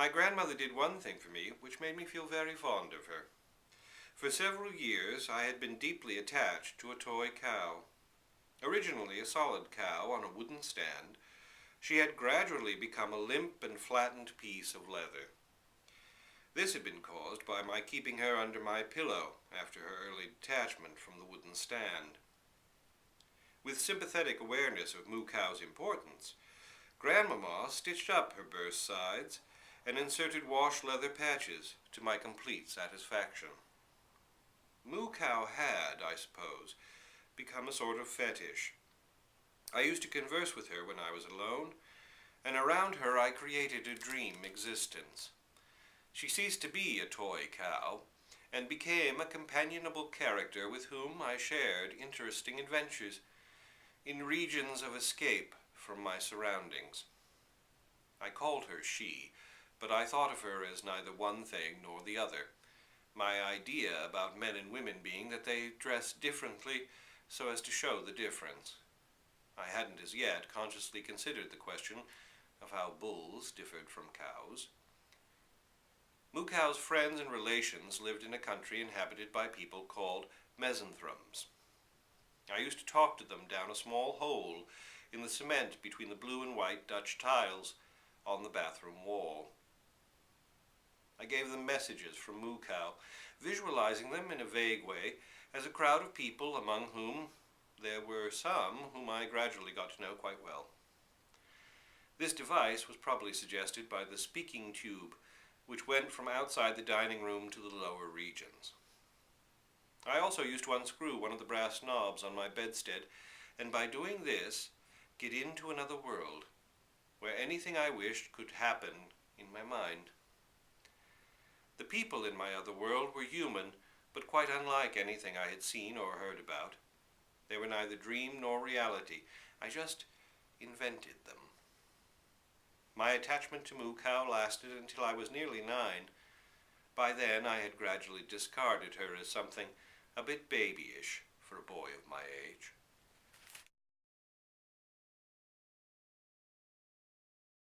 My grandmother did one thing for me which made me feel very fond of her. For several years I had been deeply attached to a toy cow. Originally a solid cow on a wooden stand, she had gradually become a limp and flattened piece of leather. This had been caused by my keeping her under my pillow after her early detachment from the wooden stand. With sympathetic awareness of Moo Cow's importance, Grandmama stitched up her burst sides and inserted wash leather patches to my complete satisfaction. Moo Cow had, I suppose, become a sort of fetish. I used to converse with her when I was alone, and around her I created a dream existence. She ceased to be a toy cow, and became a companionable character with whom I shared interesting adventures in regions of escape from my surroundings. I called her she, but I thought of her as neither one thing nor the other. My idea about men and women being that they dress differently so as to show the difference. I hadn't as yet consciously considered the question of how bulls differed from cows. Moo Cow's friends and relations lived in a country inhabited by people called mesenthrums. I used to talk to them down a small hole in the cement between the blue and white Dutch tiles on the bathroom wall. I gave them messages from Moo Cow, visualizing them in a vague way as a crowd of people among whom there were some whom I gradually got to know quite well. This device was probably suggested by the speaking tube, which went from outside the dining room to the lower regions. I also used to unscrew one of the brass knobs on my bedstead, and by doing this, get into another world, where anything I wished could happen in my mind. The people in my other world were human, but quite unlike anything I had seen or heard about. They were neither dream nor reality. I just invented them. My attachment to Moo Cow lasted until I was nearly 9. By then I had gradually discarded her as something a bit babyish for a boy of my age.